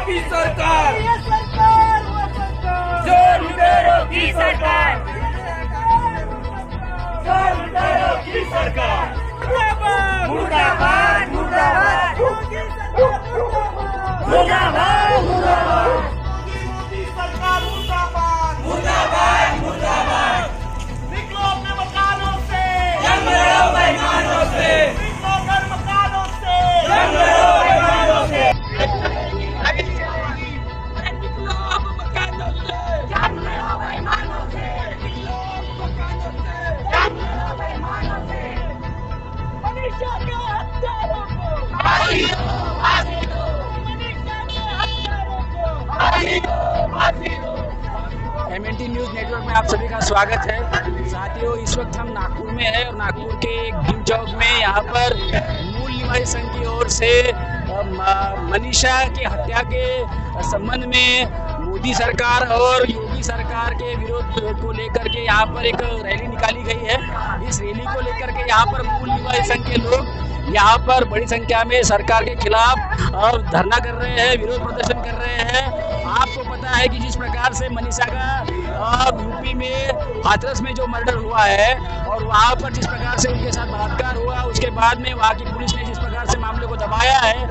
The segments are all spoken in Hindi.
की सरकार, ये सरकार वो सरकार, जो लुटेरों की सरकार, जो लुटेरों की सरकार, मुर्दाबाद मुर्दाबाद मुर्दाबाद योगी सरकार मुर्दाबाद, मुर्दाबाद मुर्दाबाद मोदी सरकार मुर्दाबाद, मुर्दाबाद मुर्दाबाद। निकलो अपने मकानों से, जंग लड़ो बेईमानों से, निकलो घर मकानों से, जंग लड़ो बेईमानों से। मनीषा के हत्यारों को फांसी दो, फांसी दो, मनीषा के हत्यारों को फांसी दो, फांसी दो। MNT न्यूज़ नेटवर्क में आप सभी का स्वागत है। साथियों, इस वक्त हम नागपुर में हैं और नागपुर के एक भीम चौक में यहाँ पर मूल निवासी संघ की ओर से मनीषा की हत्या के संबंध में मोदी सरकार और योगी सरकार के विरोध को लेकर के यहाँ पर एक रैली निकाली गई है। इस रैली को लेकर के यहाँ पर मूल निवासी संघ के लोग यहाँ पर बड़ी संख्या में सरकार के खिलाफ धरना कर रहे हैं, विरोध प्रदर्शन कर रहे हैं। आपको पता है कि जिस प्रकार से मनीषा का यूपी में हाथरस में जो मर्डर हुआ है और वहाँ पर जिस प्रकार से उनके साथ बलात्कार हुआ, उसके बाद में वहाँ की पुलिस ने जिस प्रकार से मामले को दबाया है,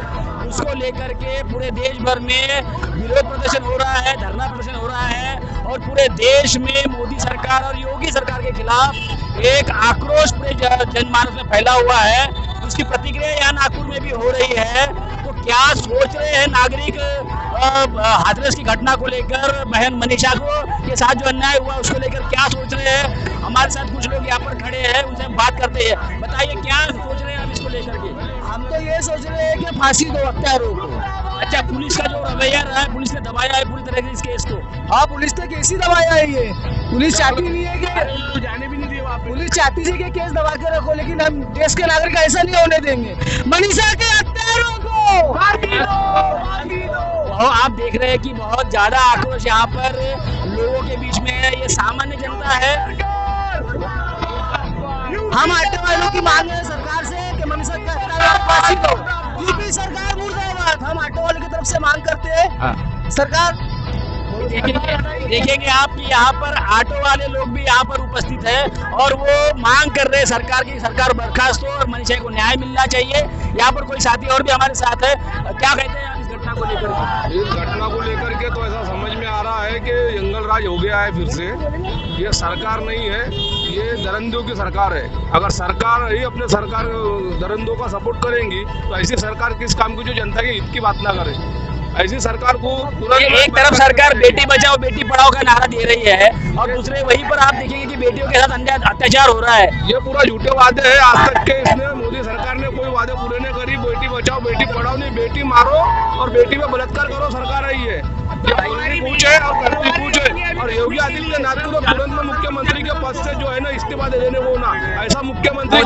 उसको लेकर के पूरे देश भर में विरोध प्रदर्शन हो रहा है, धरना प्रदर्शन हो रहा है और पूरे देश में मोदी सरकार और योगी सरकार के खिलाफ एक आक्रोश पूरे जनमानस में फैला हुआ है। उसकी प्रतिक्रिया यहाँ नागपुर में भी हो रही है। तो क्या सोच रहे हैं नागरिक हाथरस की घटना को लेकर, बहन मनीषा को के साथ जो अन्याय हुआ उसको लेकर क्या सोच रहे हैं? हमारे साथ कुछ लोग यहाँ पर खड़े हैं, उनसे हम बात करते हैं। बताइए क्या सोच रहे हैं आप इसको लेकर के? हम तो ये सोच रहे हैं कि फांसी दो हत्यारों को। अच्छा, पुलिस का जो रवैया रहा है, पुलिस ने दबाया है पूरी तरह से इस केस को। हाँ, पुलिस ने केस ही दबाया है। ये पुलिस चाहती नहीं है कि जाने भी नहीं दिए वहाँ पे। पुलिस चाहती है कि केस दबा के रखो, लेकिन हम देश के नागरिक ऐसा नहीं होने देंगे। मनीषा के हत्यारों को फांसी दो, फांसी दो। और आप देख रहे हैं कि बहुत ज्यादा आक्रोश यहाँ पर लोगों के बीच में है। ये सामान्य जनता है। हम ऑटो वालों की मांग है सरकार से कि मनीषा के हत्यारों को फांसी दो। यूपी सरकार मुर्दाबाद। हम ऑटो वालों की तरफ से मांग करते हैं सरकार। देखेंगे आप कि यहाँ पर ऑटो वाले लोग भी यहाँ पर उपस्थित है और वो मांग कर रहे हैं सरकार की, सरकार बर्खास्त हो और मनीषा को न्याय मिलना चाहिए। यहाँ पर कोई साथी और भी हमारे साथ है। क्या कहते हैं आप इस घटना को लेकर? इस घटना को लेकर के तो ऐसा समझ में आ रहा है कि जंगल राज हो गया है फिर से। ये सरकार नहीं है, ये दरिंदों की सरकार है। अगर सरकार ही अपने सरकार दरिंदों का सपोर्ट करेंगी तो ऐसी सरकार किस काम की जो जनता के हित की बात ना करे। ऐसी सरकार को एक तरफ सरकार बेटी बचाओ बेटी पढ़ाओ का नारा दे रही है और दूसरे वहीं पर आप देखेंगे कि बेटियों के साथ अत्याचार हो रहा है। ये पूरा झूठे वादे हैं। आज तक के इसने मोदी सरकार ने कोई वादे पूरे नहीं करी। बेटी बचाओ बेटी पढ़ाओ नहीं, बेटी मारो और बेटी पे बलात्कार करो सरकार है ये पूछे और करती पूछे। और योगी आदित्यनाथ को तुरंत में मुख्यमंत्री के पद से जो है ना इस्तीफा दे देने को ना, ऐसा मुख्यमंत्री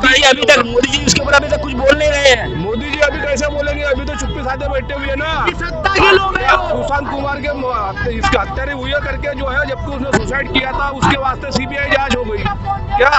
मोदी जी उसके ऊपर अभी तक कुछ बोल नहीं रहे हैं। मोदी जी अभी कैसे बोलेंगे? अभी तो चुप्पी साधे बैठे हुए हैं ना। सत्ता के लोग हैं। सुशांत कुमार के इसकी हत्या हुई है करके जो है, जबकि उसने सुसाइड किया था, उसके वास्ते सीबीआई जांच हो गई क्या?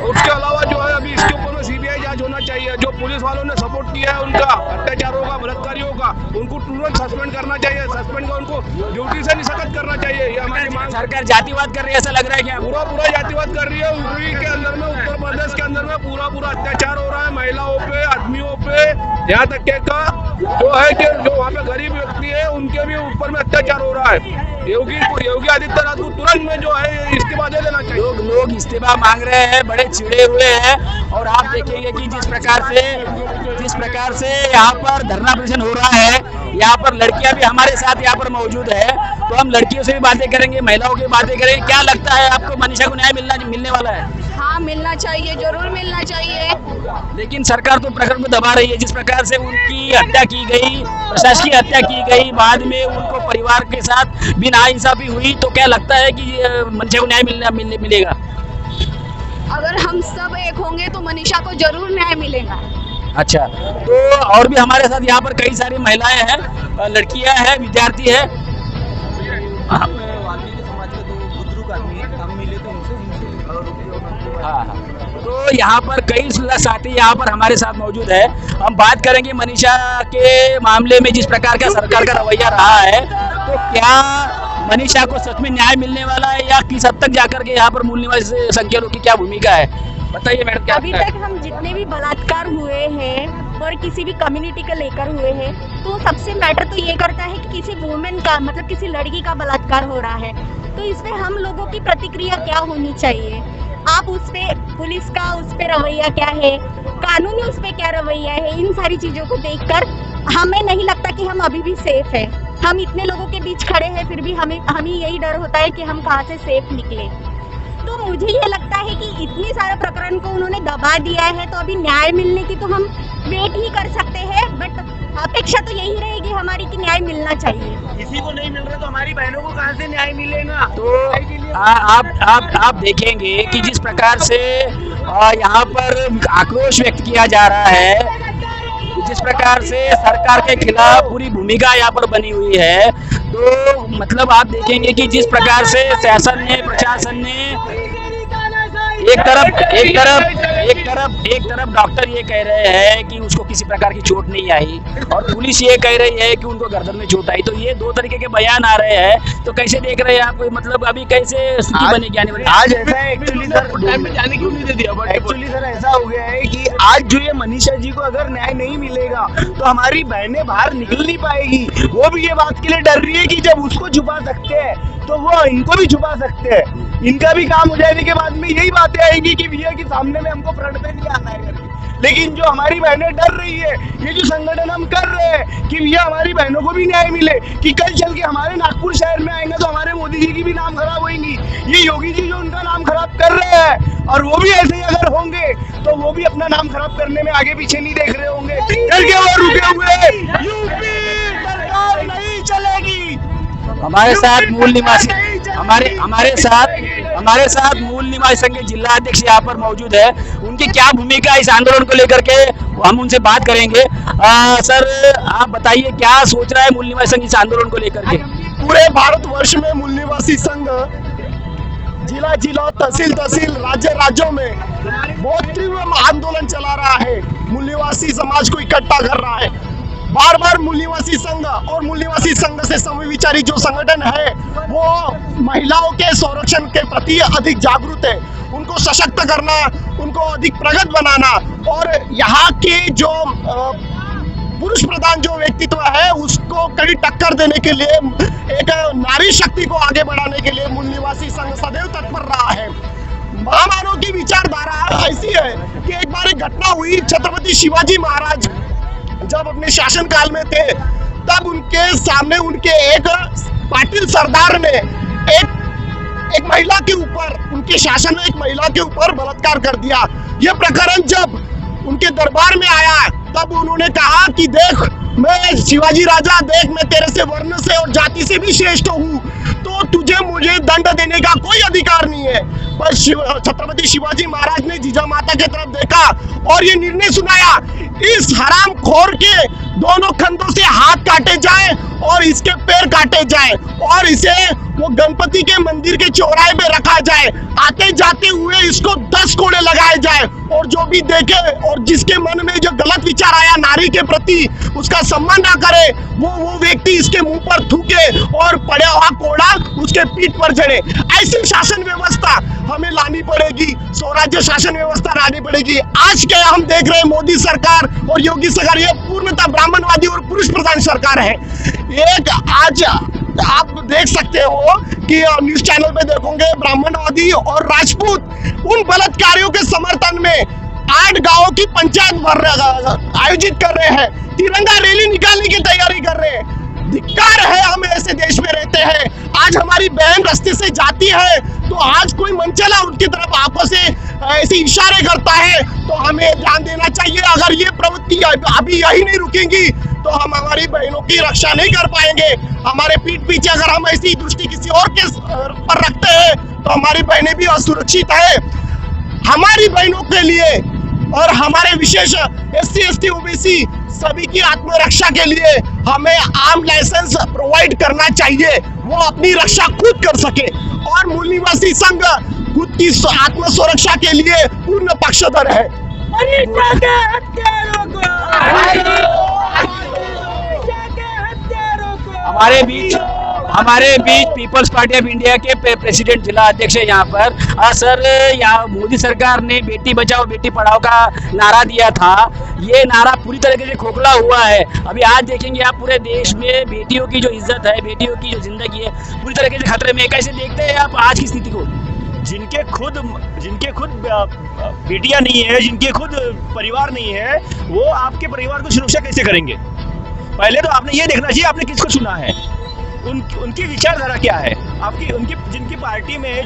उसके अलावा जो है अभी इसके ऊपर में सीबीआई जांच होना चाहिए। जो पुलिस वालों ने सपोर्ट किया है उनका अत्याचारों का, बलात्कारियों का, उनको तुरंत सस्पेंड करना चाहिए। सस्पेंड का उनको ड्यूटी से निष्कासित करना चाहिए। ये हमारी मांग। सरकार जातिवाद कर रही है, ऐसा लग रहा है क्या? पूरा जातिवाद कर रही है। यूपी के अंदर में, उत्तर प्रदेश के अंदर में पूरा अत्याचार हो रहा है महिलाओं पे, आदमियों पे। यहाँ तक के का जो है कि जो वहाँ पे गरीब व्यक्ति है उनके भी ऊपर में अत्याचार हो रहा है। योगी आदित्यनाथ को तुरंत में जो है इस्तीफा दे देना चाहिए। लोग इस्तीफा मांग रहे हैं, बड़े चिड़े हुए हैं। और आप देखेंगे कि जिस प्रकार से यहाँ पर धरना प्रदर्शन हो रहा है, यहाँ पर लड़कियां भी हमारे साथ यहाँ पर मौजूद है। तो हम लड़कियों से भी बातें करेंगे, महिलाओं की बातें करेंगे। क्या लगता है आपको, मनीषा को न्याय मिलने वाला है? हाँ, मिलना चाहिए, जरूर मिलना चाहिए। लेकिन सरकार तो प्रकरण को दबा रही है। जिस प्रकार से उनकी हत्या की गई, प्रशासकीय हत्या की गई, बाद में उनको परिवार के साथ भी नाइंसाफी हुई, तो क्या लगता है कि मनीषा को न्याय मिलेगा? अगर हम सब एक होंगे तो मनीषा को जरूर न्याय मिलेगा। अच्छा, तो और भी हमारे साथ यहाँ पर कई सारी महिलाएं हैं, लड़कियां हैं, विद्यार्थी हैं। वाल्मीकि समाज के दो बुजुर्ग आदमी हम मिले थे उनसे। हाँ, तो यहाँ पर कई साथी यहाँ पर हमारे साथ मौजूद है। हम बात करेंगे मनीषा के मामले में जिस प्रकार का सरकार का रवैया रहा है, तो क्या मनीषा को सच में न्याय मिलने वाला है या किस हद तक जाकर के यहाँ पर मूल निवासी संख्यालघु की क्या भूमिका है, बताइए मैडम। क्या अभी तक हम जितने भी बलात्कार हुए हैं और किसी भी कम्युनिटी को लेकर हुए हैं, तो सबसे मैटर तो ये करता है कि किसी वुमेन का, मतलब किसी लड़की का बलात्कार हो रहा है, तो इसमें हम लोगों की प्रतिक्रिया क्या होनी चाहिए। आप उस पे पुलिस का उस पे रवैया क्या है, कानूनी उस पे क्या रवैया है, इन सारी चीजों को देखकर हमें नहीं लगता कि हम अभी भी सेफ है। हम इतने लोगों के बीच खड़े हैं, फिर भी हमें यही डर होता है कि हम कहाँ से सेफ निकले। तो मुझे ये लगता है कि इतनी सारे प्रकरण को उन्होंने दबा दिया है, तो अभी न्याय मिलने की तो हम वेट ही कर सकते हैं, बट अपेक्षा तो यही रहेगी हमारी कि न्याय मिलना चाहिए। किसी को नहीं मिल रहा तो हमारी बहनों को कहाँ से न्याय मिलेगा। तो आप देखेंगे कि जिस प्रकार से यहाँ पर आक्रोश व्यक्त किया जा रहा है, जिस प्रकार से सरकार के खिलाफ पूरी भूमिका यहाँ पर बनी हुई है, तो मतलब आप देखेंगे कि जिस प्रकार से शासन ने, प्रशासन ने एक तरफ डॉक्टर ये कह रहे हैं कि उसको किसी प्रकार की चोट नहीं आई और पुलिस ये कह रही है कि उनको गर्दन में चोट आई, तो ये दो तरीके के बयान आ रहे हैं। तो कैसे देख रहे हैं आप, मतलब अभी कैसे स्थिति बनेगी आने वाली? आज ऐसा है एक्चुअली सर, टाइम में जाने क्यों नहीं दे दिया, एक्चुअली सर ऐसा हो गया है कि आज जो ये मनीषा जी को अगर न्याय नहीं मिलेगा तो हमारी बहनें बाहर निकल नहीं पाएगी। वो भी ये बात के लिए डर रही है कि जब उसको छुपा सकते हैं तो वो इनको भी छुपा सकते हैं। इनका भी काम हो जाने के बाद में यही बातें आएंगी कि भैया के सामने में हमको फ्रंट पे नहीं आना है करके। लेकिन जो हमारी बहनें डर रही है, ये जो संगठन हम कर रहे हैं कि भैया हमारी बहनों को भी न्याय मिले, कि कल चल के हमारे नागपुर शहर में आएंगे तो हमारे मोदी जी की भी नाम खराब होगी। ये योगी जी जो उनका नाम खराब कर रहे हैं, और वो भी ऐसे ही अगर होंगे तो वो भी अपना नाम खराब करने में आगे पीछे नहीं देख रहे होंगे, करके वो रुके हुए। यूपी सरकार नहीं चलेगी। हमारे साथ मूल निवासी हमारे साथ मूल निवासी संघ के जिला अध्यक्ष यहाँ पर मौजूद है। उनकी क्या भूमिका इस आंदोलन को लेकर के, हम उनसे बात करेंगे। सर आप बताइए क्या सोच रहा है मूल निवासी संघ इस आंदोलन को लेकर के? पूरे भारतवर्ष में मूल निवासी संघ जिला जिला, तहसील तहसील, राज्य राज्यों में बहुत तीव्र आंदोलन चला रहा है। मूल निवासी समाज को इकट्ठा कर रहा है। बार बार मूल निवासी संघ और मूल निवासी संघ से समविचारी जो संगठन है वो महिलाओं के संरक्षण के प्रति अधिक जागरूक है, उनको सशक्त करना, उनको अधिक प्रगत बनाना, और यहाँ के जो पुरुष प्रधान जो व्यक्तित्व है उसको कड़ी टक्कर देने के लिए, एक नारी शक्ति को आगे बढ़ाने के लिए मूल निवासी संघ सदैव तत्पर रहा है। महामानव की विचारधारा ऐसी है कि एक बार एक घटना हुई, छत्रपति शिवाजी महाराज जब अपने शासन काल में थे तब उनके सामने उनके एक पाटिल सरदार ने एक महिला के ऊपर, उनके शासन में एक महिला के ऊपर बलात्कार कर दिया। यह प्रकरण जब उनके दरबार में आया तब उन्होंने कहा कि देख, मैं शिवाजी राजा, देख मैं तेरे से वर्ण से और जाति से भी श्रेष्ठ हूँ, तो तुझे मुझे दंड देने का कोई अधिकार नहीं है। पर छत्रपति शिवाजी महाराज ने जीजा माता की तरफ देखा और ये निर्णय सुनाया, इस हरामखोर के दोनों कंधों से हाथ काटे जाए और इसके पैर काटे जाए और इसे वो गणपति के मंदिर के चौराहे पे रखा जाए, आते जाते हुए इसको 10 कोड़े लगाए जाए, और जो भी देखे और जिसके मन में जो गलत विचार आया नारी के प्रति, उसका सम्मान ना करे, वो व्यक्ति इसके मुंह पर थूके और पड़ा हुआ कोड़ा उसके पीठ पर चढ़े। ऐसी शासन व्यवस्था हमें लानी पड़ेगी, स्वराज्य शासन व्यवस्था लानी पड़ेगी। आज क्या हम देख रहे हैं, मोदी सरकार और योगी सरकार ये पूर्णतः ब्राह्मणवादी और पुरुष प्रधान सरकार है। एक आज आप देख सकते हो कि न्यूज चैनल पे देखोगे, ब्राह्मणवादी और राजपूत उन बलात्कारियों के समर्थन में 8 गांवों की पंचायत आयोजित कर रहे हैं, तिरंगा रैली निकालने की तैयारी कर रहे हैं। धिक्कार है, हम ऐसे देश में रहते हैं। आज हमारी बहन रास्ते से जाती है तो आज कोई मनचला उनकी तरफ आंखों से ऐसे इशारे करता है, तो हमें ध्यान देना चाहिए। अगर ये प्रवृत्ति अभी यही नहीं रुकेंगी तो हम हमारी बहनों की रक्षा नहीं कर पाएंगे। हमारे पीठ पीछे अगर हम ऐसी दृष्टि किसी और के पर रखते हैं तो हमारी बहनें भी असुरक्षित है। हमारी बहनों के लिए और हमारे विशेष SC ST OBC सभी की आत्मरक्षा के लिए हमें आर्म लाइसेंस प्रोवाइड करना चाहिए, वो अपनी रक्षा खुद कर सके। और मूल निवासी संघ खुद की आत्मसुरक्षा के लिए पूर्ण पक्षधर है। मनीषा के हत्यारों को मनीषा के हत्यारों को हमारे बीच पीपल्स पार्टी ऑफ इंडिया के प्रेसिडेंट जिला अध्यक्ष है यहाँ पर। सर, यहाँ मोदी सरकार ने बेटी बचाओ बेटी पढ़ाओ का नारा दिया था। ये नारा पूरी तरीके से खोखला हुआ है। अभी आज देखेंगे आप पूरे देश में बेटियों की जो इज्जत है, बेटियों की जो जिंदगी है, पूरी तरीके से खतरे में। कैसे देखते हैं आप आज की स्थिति को? जिनके खुद बेटियां नहीं है, जिनके खुद परिवार नहीं है, वो आपके परिवार को सुरक्षा कैसे करेंगे? पहले तो आपने ये देखना चाहिए आपने किसको चुना है, उनकी विचारधारा क्या है आपकी, जिनकी पार्टी में है,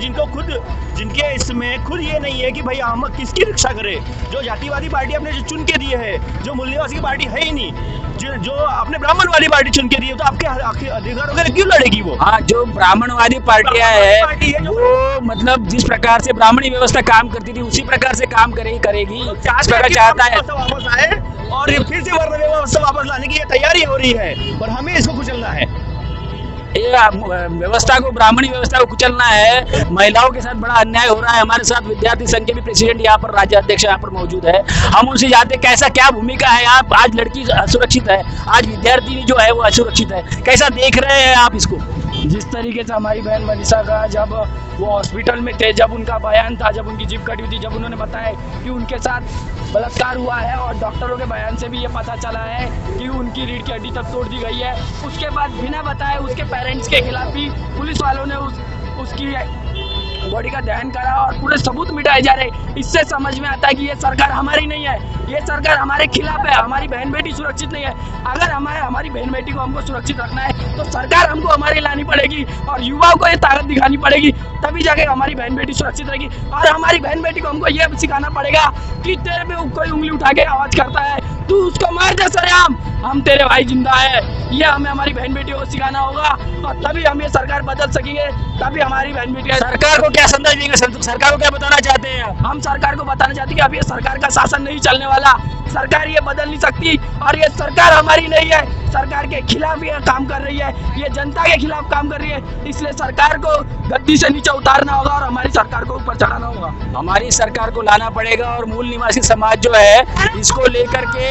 जिनके इसमें खुद ये नहीं है कि भाई हम किसकी रक्षा करें। जो जातिवादी पार्टी आपने जो चुन के दी है, जो मूल्यवासी की पार्टी है ही नहीं, जो आपने ब्राह्मण वाली पार्टी चुन के दी है, तो आपके अधिकारों के लिए क्यों लड़ेगी वो? हाँ, जो ब्राह्मणवादी पार्टियां है वो मतलब जिस प्रकार से ब्राह्मणी व्यवस्था काम करती थी उसी प्रकार से काम करेगी। इस प्रकार चाहता है वापस आए और ये फिर से वर्ण व्यवस्था वापस लाने की ये तैयारी हो रही है और हमें इसको कुचलना है। ये व्यवस्था को, ब्राह्मणी व्यवस्था को कुचलना है। महिलाओं के साथ बड़ा अन्याय हो रहा है। हमारे साथ विद्यार्थी संघ के भी प्रेसिडेंट यहाँ पर, राज्य अध्यक्ष यहाँ पर मौजूद है। हम उनसे जानते हैं कैसा क्या भूमिका है। आप आज लड़की असुरक्षित है, आज विद्यार्थी जो है वो असुरक्षित है, कैसा देख रहे हैं आप इसको? जिस तरीके से हमारी बहन मनीषा का जब वो हॉस्पिटल में थे, जब उनका बयान था, जब उनकी जीभ कटी हुई थी, जब उन्होंने बताया कि उनके साथ बलात्कार हुआ है और डॉक्टरों के बयान से भी ये पता चला है कि उनकी रीढ़ की हड्डी तक तोड़ दी गई है। उसके बाद बिना बताए उसके पेरेंट्स के खिलाफ भी पुलिस वालों ने उसकी बॉडी का दहन करा और पूरे सबूत मिटाए जा रहे। इससे समझ में आता है कि ये सरकार हमारी नहीं है, ये सरकार हमारे खिलाफ है। हमारी बहन बेटी सुरक्षित नहीं है। अगर हमारी बहन बेटी को हमको सुरक्षित रखना है तो सरकार हमको हमारी लानी पड़ेगी और युवाओं को ये ताकत दिखानी पड़ेगी, तभी जाके हमारी बहन बेटी सुरक्षित रहेगी। और हमारी बहन बेटी को हमको ये सिखाना पड़ेगा कि तेरे पे कोई उंगली उठा के आवाज करता है, तू उसको मार दे सरेआम, हम तेरे भाई जिंदा है। ये हमें हमारी बहन बेटियों को सिखाना होगा और तभी हम ये सरकार बदल सकेंगे, तभी हमारी बहन बेटी। सरकार को क्या संदेश देंगे? सरकार को क्या बताना चाहते हैं? हम सरकार को बताना चाहते हैं कि अब ये सरकार का शासन नहीं चलने वाला, सरकार ये बदल नहीं सकती और ये सरकार हमारी नहीं है। सरकार के खिलाफ ये काम कर रही है, ये जनता के खिलाफ काम कर रही है। इसलिए सरकार को गद्दी से नीचे उतारना होगा और हमारी सरकार को ऊपर चढ़ाना होगा। हमारी सरकार को लाना पड़ेगा और मूल निवासी समाज जो है इसको लेकर के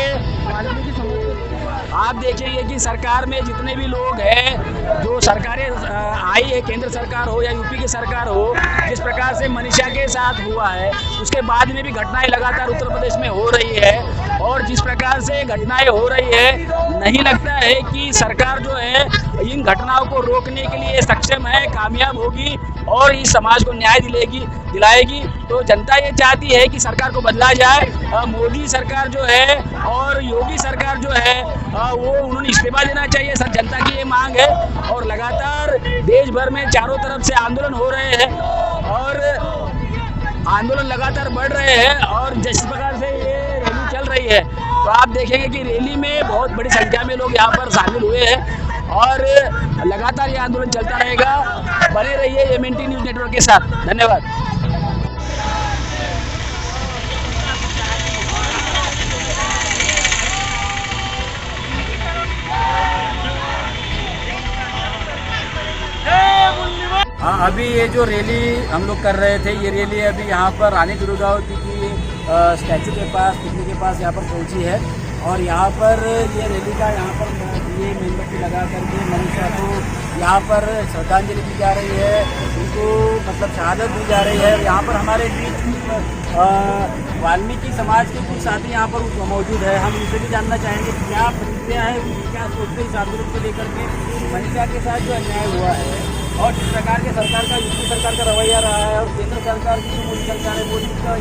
आप देखेंगे कि सरकार में जितने भी लोग हैं, जो सरकारें आई है, केंद्र सरकार हो या यूपी की सरकार हो, जिस प्रकार से मनीषा के साथ हुआ है उसके बाद में भी घटनाएं लगातार उत्तर प्रदेश में हो रही है और जिस प्रकार से घटनाएं हो रही है, नहीं लगता है कि सरकार जो है इन घटनाओं को रोकने के लिए सक्षम है, कामयाब होगी और इस समाज को न्याय दिलाएगी। तो जनता ये चाहती है कि सरकार को बदला जाए। मोदी सरकार जो है और योगी सरकार जो है वो उन्होंने इस्तीफा देना चाहिए। सर, जनता की ये मांग है और लगातार देश भर में चारों तरफ से आंदोलन हो रहे हैं और आंदोलन लगातार बढ़ रहे हैं और जिस प्रकार से ये रैली चल रही है तो आप देखेंगे कि रैली में बहुत बड़ी संख्या में लोग यहाँ पर शामिल हुए हैं और लगातार ये आंदोलन चलता रहेगा। बने रहिए MNT न्यूज़ नेटवर्क के साथ। धन्यवाद। हाँ, अभी ये जो रैली हम लोग कर रहे थे, ये रैली अभी यहाँ पर रानी दुर्गावती की स्टैचू के पास, पुतले के पास यहाँ पर पहुँची है और यहाँ पर ये रैली का यहाँ पर ये मेणबत्ती लगा करके मनीषा को यहाँ पर श्रद्धांजलि दी जा रही है, उनको मतलब शहादत दी जा रही है। यहाँ पर हमारे बीच वाल्मीकि समाज के कुछ साथी यहाँ पर मौजूद है। हम उनसे भी जानना चाहेंगे क्या प्रतिक्रिया है, क्या सोचते हैं इस आंदोलन को लेकर के, मनीषा के साथ जो अन्याय हुआ है और जिस प्रकार के सरकार का, यूपी सरकार का रवैया रहा है और केंद्र सरकार की जो मोदी सरकार है, मोदी का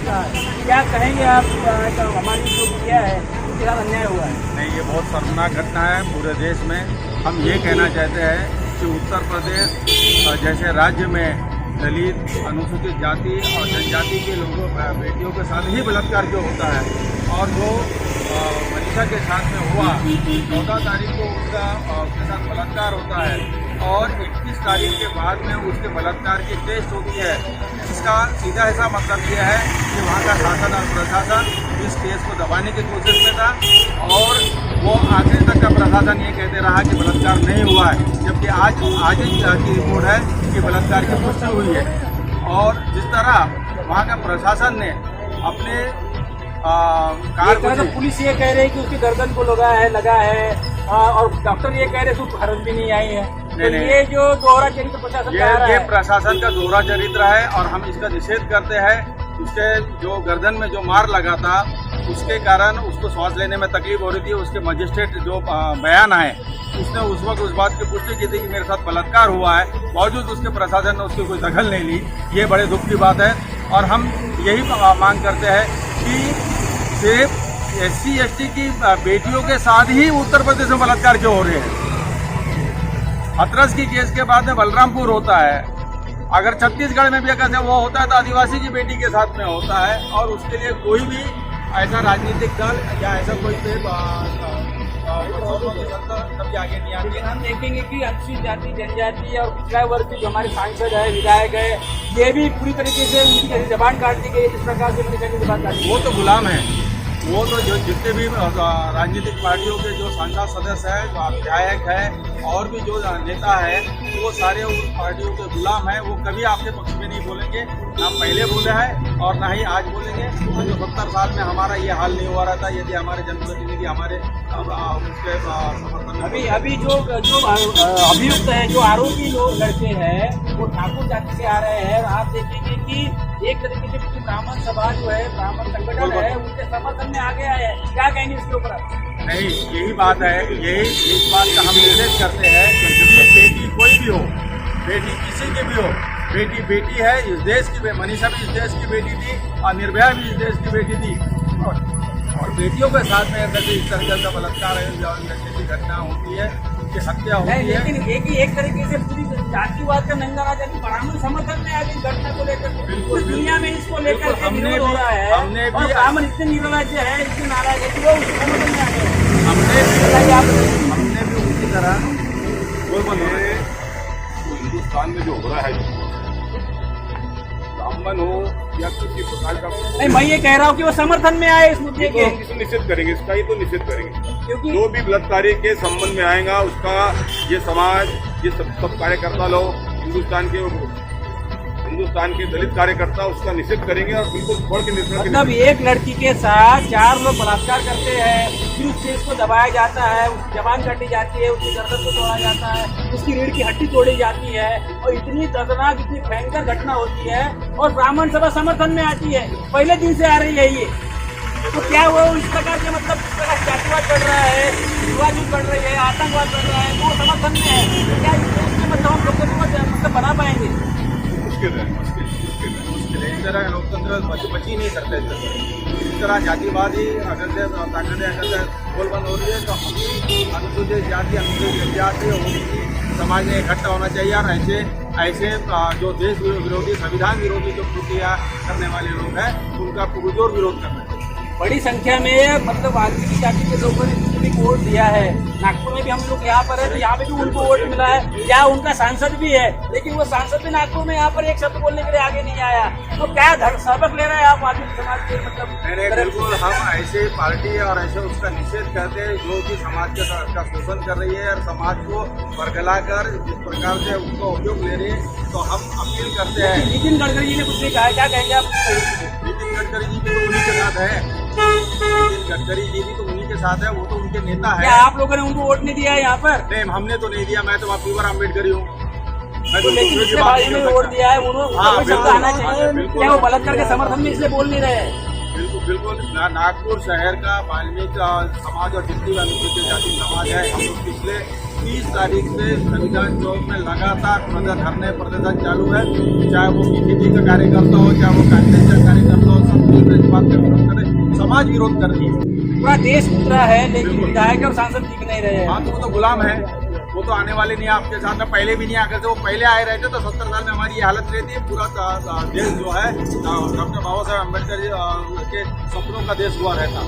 रहा है, क्या कहेंगे आप? हमारी जो किया है उसके साथ अन्याय हुआ है। नहीं, ये बहुत शर्मनाक घटना है पूरे देश में। हम ये कहना चाहते हैं कि उत्तर प्रदेश जैसे राज्य में दलित, अनुसूचित जाति और जनजाति के लोगों, बेटियों के साथ ही बलात्कार जो होता है और जो मनीषा के साथ में हुआ, 14 तारीख को उसके साथ बलात्कार होता है और 21 तारीख के बाद में उसके बलात्कार की टेस्ट होती है। इसका सीधा ऐसा मतलब यह है कि वहाँ का शासन और प्रशासन इस केस को दबाने की कोशिश में था और वो आखिर तक का प्रशासन ये कहते रहा कि बलात्कार नहीं हुआ है, जबकि आज की रिपोर्ट है कि बलात्कार की पुष्टि हुई है और जिस तरह वहाँ का प्रशासन ने अपने कार तो पुलिस ये कह रही है कि उसकी गर्दन को लगा है और डॉक्टर ये कह रहे हैं उसको खर्च भी नहीं आई है। तो ये जो दोहरा चरित्र प्रशासन का ये प्रशासन का दोहरा चरित्र है और हम इसका निषेध करते हैं। उसके जो गर्दन में जो मार लगा था उसके कारण उसको सांस लेने में तकलीफ हो रही थी। उसके मजिस्ट्रेट जो बयान आए उसने उस वक्त उस बात की पुष्टि की थी कि मेरे साथ बलात्कार हुआ है, बावजूद उसके प्रशासन ने उसकी कोई दखल नहीं ली। ये बड़े दुख की बात है और हम यही मांग करते हैं कि सिर्फ SC ST की बेटियों के साथ ही उत्तर प्रदेश में बलात्कार क्यों हो रहे हैं। हाथरस की केस के बाद में बलरामपुर होता है, अगर छत्तीसगढ़ में भी अगर वो होता है तो आदिवासी की बेटी के साथ में होता है और उसके लिए कोई भी ऐसा राजनीतिक दल या ऐसा कोई कभी आगे नहीं आती। हम देखेंगे कि अनुसूचित जाति जनजाति और पिछड़ा वर्ग के जो हमारे सांसद है विधायक है ये भी पूरी तरीके से उनकी जबान काट दी गई। जिस प्रकार से उनकी जबान काट दी वो तो गुलाम है, वो तो जो जितने भी राजनीतिक पार्टियों के जो सांसद सदस्य हैं, विधायक है और भी जो नेता है वो सारे उस पार्टियों के गुलाम हैं। वो कभी आपके पक्ष में नहीं बोलेंगे, ना पहले बोले हैं और ना ही आज बोलेंगे। जो 70 साल में हमारा ये हाल नहीं हुआ रहता यदि हमारे जनप्रतिनिधि हमारे उसके समर्थन। अभी जो अभियुक्त है, जो आरोपी लोग लड़के हैं वो ठाकुर जाति से आ रहे हैं और आप देखेंगे कि एक तरीके से ब्राह्मण सभा जो है, ब्राह्मण संगठन है, उनके समर्थन में आ गया है। क्या कहेंगे इसके ऊपर? नहीं, यही बात है, यही इस बात का हम निषेध करते हैं कि बेटी कोई भी हो, बेटी किसी की भी हो, बेटी बेटी है। इस देश की, मनीषा भी इस देश की बेटी थी और निर्भया भी इस देश की बेटी थी और बेटियों के साथ में अगर इस तरह का बलात्कार है, जैसी घटना होती है, उनकी हत्या होती है। लेकिन एक तरीके से पूरी जातिवाद का नंगा राजा ब्राह्मण समर्थन में आज इस घटना को लेकर पूरी दुनिया में इसको लेकर के विरोध हो रहा है और ब्राह्मण इतने निर्लज्ज है, इतने नाराज है कि वो उस समर्थन में आ गए। हमने भी उसी तरह हिंदुस्तान में जो हो रहा है, ब्राह्मण हो या किसी प्रकार का, नहीं, मैं ये कह रहा हूँ कि वो समर्थन में आए इस मुद्दे के। हम इसको निषेध करेंगे, इसका ही तो निषेध करेंगे। क्योंकि जो भी बलात्कारी के संबंध में आएगा उसका ये समाज, ये सब कार्यकर्ता लोग, हिंदुस्तान के दलित कार्यकर्ता उसका निषेध करेंगे और बिल्कुल बढ़ के निषेध। मतलब एक लड़की के साथ 4 लोग बलात्कार करते हैं, फिर उस केस को दबाया जाता है, उसकी जबान काटी जाती है, उसकी गर्दन को तोड़ा जाता है, उसकी रीढ़ की हड्डी तोड़ी जाती है और इतनी दर्दनाक, इतनी भयंकर घटना होती है और ब्राह्मण सभा समर्थन में आती है। पहले दिन से आ रही है ये, तो क्या वो इस प्रकार के मतलब इस प्रकार जातिवाद बढ़ रहा है, विवाद बढ़ रही है, आतंकवाद बढ़ रहा है, वो समर्थन में है। तो क्या इस देश में मतलब हम लोगों को मतलब बना पाएंगे? मुश्किल है। इस तरह लोकतंत्र बच ही नहीं सकते। इस तरह जातिवादी अगर से ताकतें अगर बोलबंद हो रही है तो हम अनुसूचित जाति, अनुसूचित जनजाति और समाज में इकट्ठा होना चाहिए और ऐसे जो देश विरोधी, संविधान विरोधी जो कृतियाँ करने वाले लोग हैं उनका पुरजोर विरोध करना चाहिए। बड़ी संख्या में मतलब वाल्मीकि जाति के लोगों ने वोट दिया है। नागपुर में भी हम लोग यहाँ पर है तो यहाँ पे भी उनको वोट मिला है, या उनका सांसद भी है, लेकिन वो सांसद भी नागपुर में यहाँ पर एक शब्द बोलने के लिए आगे नहीं आया। तो क्या सबक ले रहे हैं आप वाल्मीकि समाज के? मतलब बिल्कुल हम ऐसे पार्टी और ऐसे उसका निषेध करते हैं जो कि समाज के का शोषण कर रही है और समाज को बरगला कर जिस प्रकार से उसका उपयोग ले रही है। तो हम अपील करते हैं। नितिन गडकरी जी ने कुछ नहीं कहा, क्या कहेंगे आप? नितिन गडकरी जी भी तो उन्हीं के साथ है, नितिन गडकरी जी भी तो उन्हीं के साथ है, वो तो उनके नेता है। क्या आप लोगों ने उनको वोट नहीं दिया है यहाँ पर? नहीं, हमने तो नहीं दिया, मैं तो पीवर अम्बेडकरी हूँ। लेकिन इसके बाद में वोट दिया है, उन्होंने शब्द आना चाहिए। क्या वो बलात्कार के समर्थन में इसलिए बोल नहीं रहे? बिल्कुल नागपुर शहर का वाल्मीकि समाज और जितनी भी अनुसूचित जाति समाज है, हम लोग पिछले 30 तारीख से संविधान चौक में लगातार धरने प्रदर्शन चालू है। चाहे वो बीजेपी का कार्यकर्ता हो, चाहे वो कांग्रेस का कार्यकर्ता हो, सब मिलकर इस बात का विरोध करें। समाज विरोध कर रही है, पूरा देश उतरा है, लेकिन विधायक और सांसद दिख नहीं रहे हैं। हाँ, तो वो तो गुलाम है, वो तो आने वाले नहीं है आपके साथ में। पहले भी नहीं आकर थे, वो पहले आए रहते तो 70 साल में हमारी ये हालत रहती है। पूरा देश जो है डॉक्टर बाबा साहेब अम्बेडकर जी के सपनों का देश हुआ रहता।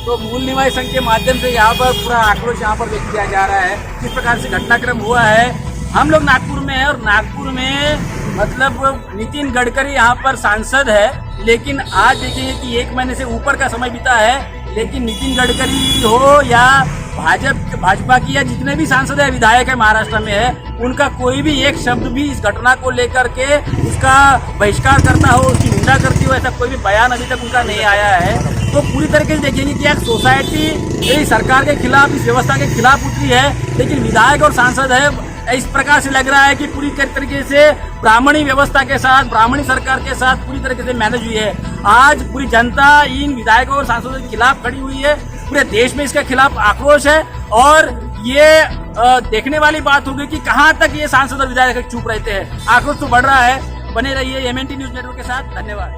तो मूल निवासी संघ के माध्यम से यहाँ पर पूरा आक्रोश यहाँ पर व्यक्त किया जा रहा है। किस प्रकार से घटनाक्रम हुआ है, हम लोग नागपुर में हैं और नागपुर में मतलब नितिन गडकरी यहाँ पर सांसद है, लेकिन आज देखेंगे कि 1 महीने से ऊपर का समय बीता है, लेकिन नितिन गडकरी हो या भाजपा की या जितने भी सांसद है विधायक है महाराष्ट्र में है, उनका कोई भी एक शब्द भी इस घटना को लेकर के उसका बहिष्कार करता हो, उसकी निंदा करती हो, ऐसा कोई भी बयान अभी तक उनका नहीं आया है। तो पूरी तरीके से देखेंगे कि एक सोसाइटी सरकार के खिलाफ, इस व्यवस्था के खिलाफ उतरी है, लेकिन विधायक और सांसद है इस प्रकार से लग रहा है कि पूरी तरीके से ब्राह्मणी व्यवस्था के साथ, ब्राह्मणी सरकार के साथ पूरी तरीके से मैनेज हुई है। आज पूरी जनता इन विधायकों और सांसदों के खिलाफ खड़ी हुई है, पूरे देश में इसके खिलाफ आक्रोश है और ये देखने वाली बात होगी कि कहां तक ये सांसद और विधायक चुप रहते हैं। आक्रोश तो बढ़ रहा है। बने रहिए MNT न्यूज नेटवर्क के साथ। धन्यवाद।